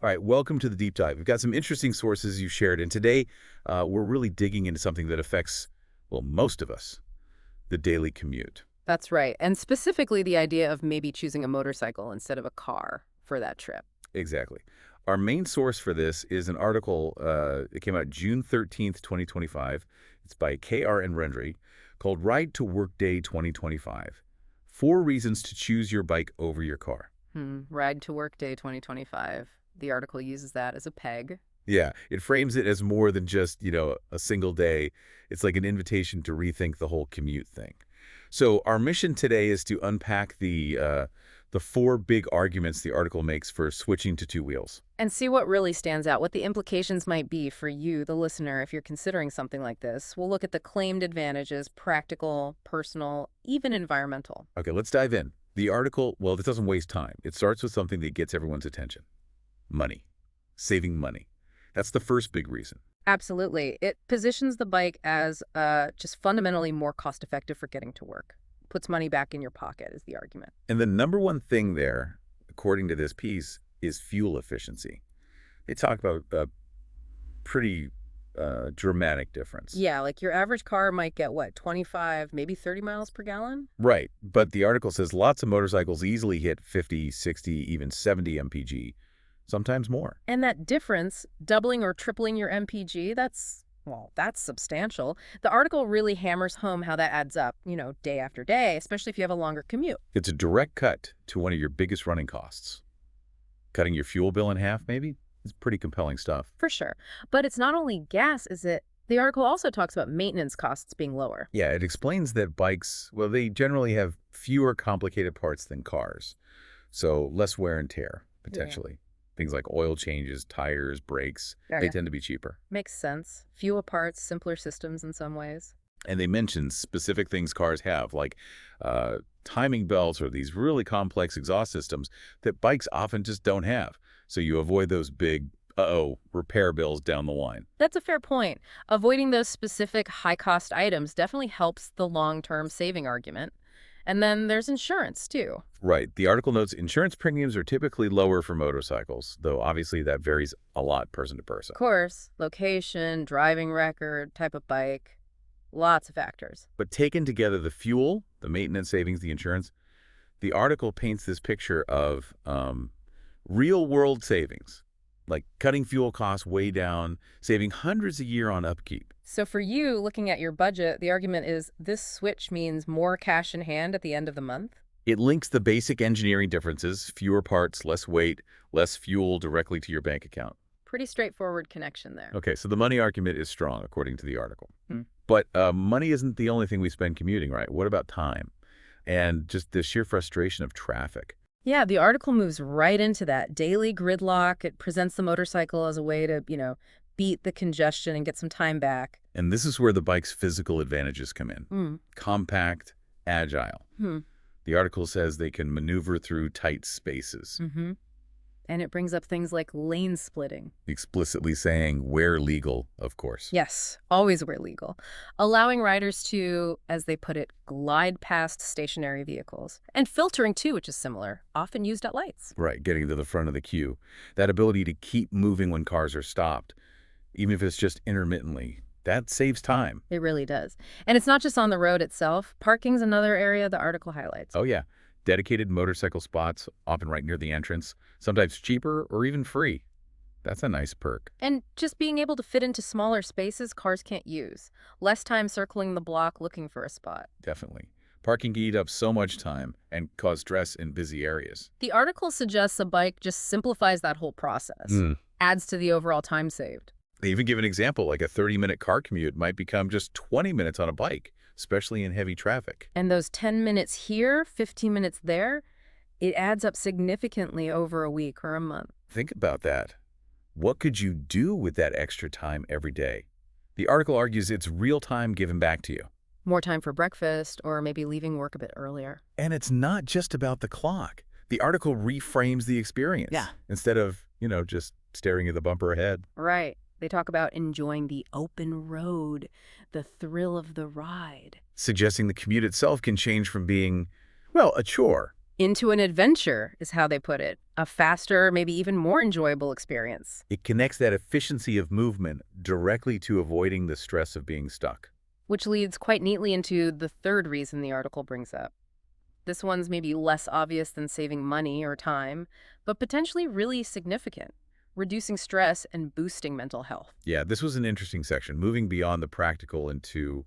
All right, welcome to the deep dive. We've got some interesting sources you shared, and today we're really digging into something that affects, well, most of us, the daily commute. That's right. And specifically the idea of maybe choosing a motorcycle instead of a car for that trip. Exactly. Our main source for this is an article, it came out June 13th, 2025. It's by K.R. and Rendry, called Ride to Work Day 2025. 4 reasons to choose your bike over your car. Ride to Work Day 2025. The article uses that as a peg. Yeah, it frames it as more than just, a single day. It's like an invitation to rethink the whole commute thing. So our mission today is to unpack the 4 big arguments the article makes for switching to 2 wheels. And see what really stands out, what the implications might be for you, the listener, if you're considering something like this. We'll look at the claimed advantages, practical, personal, even environmental. Okay, let's dive in. The article, well, this doesn't waste time. It starts with something that gets everyone's attention. Money. Saving money. That's the first big reason. Absolutely. It positions the bike as just fundamentally more cost-effective for getting to work. Puts money back in your pocket is the argument. And the number one thing there, according to this piece, is fuel efficiency. They talk about a pretty dramatic difference. Yeah, like your average car might get, what, 25, maybe 30 miles per gallon? Right, but the article says lots of motorcycles easily hit 50, 60, even 70 mpg, sometimes more. And that difference, doubling or tripling your MPG, that's substantial. The article really hammers home how that adds up, day after day, especially if you have a longer commute. It's a direct cut to one of your biggest running costs. Cutting your fuel bill in half, maybe? It's pretty compelling stuff. For sure. But it's not only gas, is it? The article also talks about maintenance costs being lower. Yeah, it explains that bikes, well, they generally have fewer complicated parts than cars, so less wear and tear, potentially. Things like oil changes, tires, brakes, they tend to be cheaper. Makes sense. Fewer parts, simpler systems in some ways. And they mention specific things cars have, like timing belts or these really complex exhaust systems that bikes often just don't have. So you avoid those big, repair bills down the line. That's a fair point. Avoiding those specific high-cost items definitely helps the long-term saving argument. And then there's insurance, too. Right. The article notes insurance premiums are typically lower for motorcycles, though obviously that varies a lot person to person. Of course, location, driving record, type of bike, lots of factors. But taken together, the fuel, the maintenance savings, the insurance, the article paints this picture of real-world savings, like cutting fuel costs way down, saving hundreds a year on upkeep. So for you, looking at your budget, the argument is this switch means more cash in hand at the end of the month? It links the basic engineering differences, fewer parts, less weight, less fuel, directly to your bank account. Pretty straightforward connection there. Okay, so the money argument is strong, according to the article. But money isn't the only thing we spend commuting, right? What about time? And just the sheer frustration of traffic. Yeah, the article moves right into that. Daily gridlock. It presents the motorcycle as a way to, beat the congestion and get some time back. And this is where the bike's physical advantages come in. Compact, agile. The article says they can maneuver through tight spaces. And it brings up things like lane splitting. Explicitly saying where legal, of course. Yes, always where legal. Allowing riders to, as they put it, glide past stationary vehicles. And filtering, too, which is similar, often used at lights. Right, getting to the front of the queue. That ability to keep moving when cars are stopped, even if it's just intermittently, that saves time. It really does. And it's not just on the road itself. Parking's another area the article highlights. Oh, yeah. Dedicated motorcycle spots, often right near the entrance, sometimes cheaper or even free. That's a nice perk. And just being able to fit into smaller spaces cars can't use. Less time circling the block looking for a spot. Definitely. Parking can eat up so much time and cause stress in busy areas. The article suggests a bike just simplifies that whole process, adds to the overall time saved. They even give an example, like a 30-minute car commute might become just 20 minutes on a bike, especially in heavy traffic. And those 10 minutes here, 15 minutes there, it adds up significantly over a week or a month. Think about that. What could you do with that extra time every day? The article argues it's real time given back to you. More time for breakfast or maybe leaving work a bit earlier. And it's not just about the clock. The article reframes the experience. Yeah. Instead of, just staring at the bumper ahead. Right. They talk about enjoying the open road, the thrill of the ride. Suggesting the commute itself can change from being, well, a chore Into an adventure is how they put it. A faster, maybe even more enjoyable experience. It connects that efficiency of movement directly to avoiding the stress of being stuck. Which leads quite neatly into the third reason the article brings up. This one's maybe less obvious than saving money or time, but potentially really significant, reducing stress and boosting mental health. Yeah, this was an interesting section, moving beyond the practical into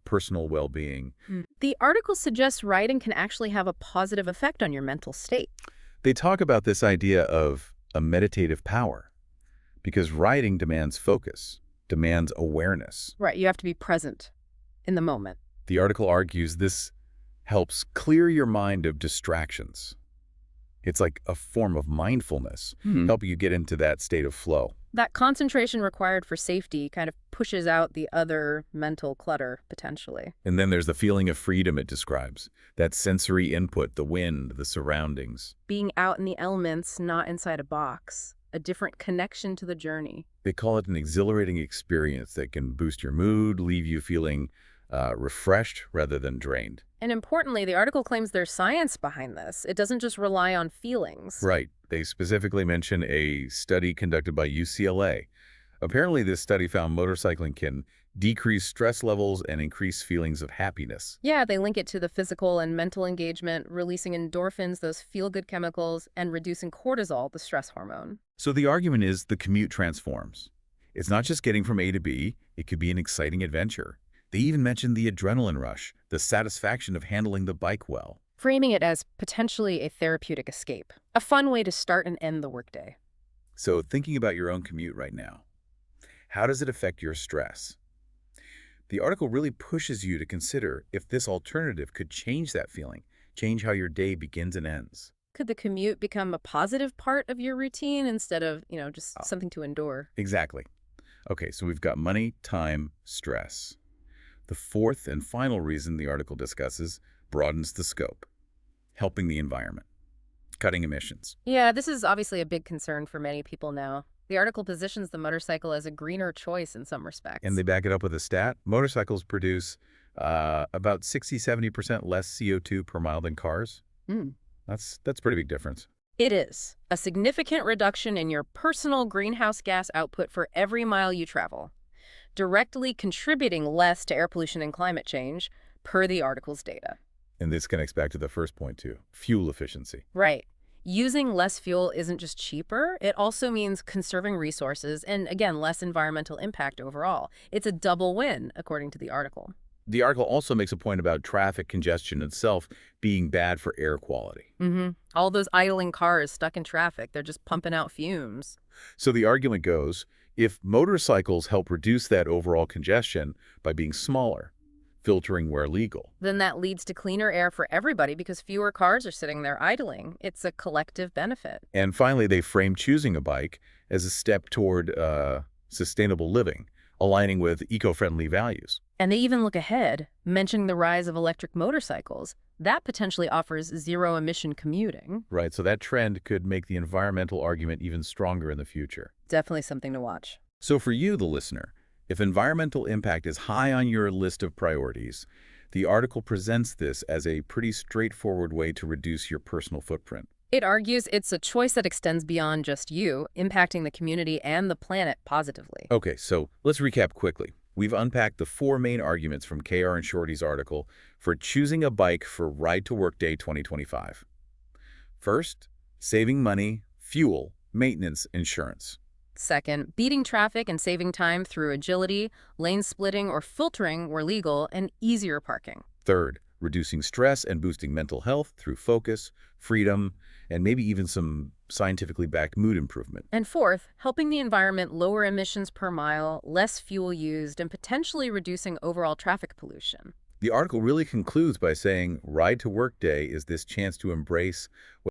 personal well-being. The article suggests writing can actually have a positive effect on your mental state. They talk about this idea of a meditative power because writing demands focus, demands awareness. Right, you have to be present in the moment. The article argues this helps clear your mind of distractions. It's like a form of mindfulness, helping you get into that state of flow. That concentration required for safety kind of pushes out the other mental clutter, potentially. And then there's the feeling of freedom it describes, that sensory input, the wind, the surroundings. Being out in the elements, not inside a box. A different connection to the journey. They call it an exhilarating experience that can boost your mood, leave you feeling refreshed rather than drained. And importantly, the article claims there's science behind this. It doesn't just rely on feelings. Right. They specifically mention a study conducted by UCLA. Apparently, this study found motorcycling can decrease stress levels and increase feelings of happiness. Yeah, they link it to the physical and mental engagement, releasing endorphins, those feel-good chemicals, and reducing cortisol, the stress hormone. So the argument is the commute transforms. It's not just getting from A to B. It could be an exciting adventure. They even mentioned the adrenaline rush, the satisfaction of handling the bike well. Framing it as potentially a therapeutic escape. A fun way to start and end the workday. So thinking about your own commute right now, how does it affect your stress? The article really pushes you to consider if this alternative could change that feeling, change how your day begins and ends. Could the commute become a positive part of your routine instead of, just Oh, something to endure? exactly. Okay, so we've got money, time, stress. The fourth and final reason the article discusses broadens the scope, helping the environment, cutting emissions. Yeah, this is obviously a big concern for many people now. The article positions the motorcycle as a greener choice in some And respects. they back it up with a stat. Motorcycles produce about 60–70% less CO2 per mile than cars. Hmm. That's a pretty big difference. It is a significant reduction in your personal greenhouse gas output for every mile you travel, directly contributing less to air pollution and climate change, per the article's data. And this connects back to the first point, too, fuel efficiency. Right. Using less fuel isn't just cheaper, it also means conserving resources and, again, less environmental impact overall. It's a double win, according to the article. The article also makes a point about traffic congestion itself being bad for air quality. All those idling cars stuck in traffic, they're just pumping out fumes. So the argument goes, if motorcycles help reduce that overall congestion by being smaller, filtering where legal. Then that leads to cleaner air for everybody because fewer cars are sitting there idling. It's a collective benefit. And finally, they frame choosing a bike as a step toward sustainable living, aligning with eco-friendly values. And they even look ahead, mentioning the rise of electric motorcycles. That potentially offers zero-emission commuting. Right, so that trend could make the environmental argument even stronger in the future. Definitely something to watch. So for you, the listener, if environmental impact is high on your list of priorities, the article presents this as a pretty straightforward way to reduce your personal footprint. It argues it's a choice that extends beyond just you, impacting the community and the planet positively. Okay, so let's recap quickly. We've unpacked the four main arguments from KR and Shorty's article for choosing a bike for Ride to Work Day 2025. First, saving money, fuel, maintenance, insurance. Second, beating traffic and saving time through agility, lane splitting or filtering where legal, and easier parking. Third, reducing stress and boosting mental health through focus, freedom, and maybe even some scientifically backed mood improvement. And fourth, helping the environment lower emissions per mile, less fuel used, and potentially reducing overall traffic pollution. The article really concludes by saying Ride to Work Day is this chance to embrace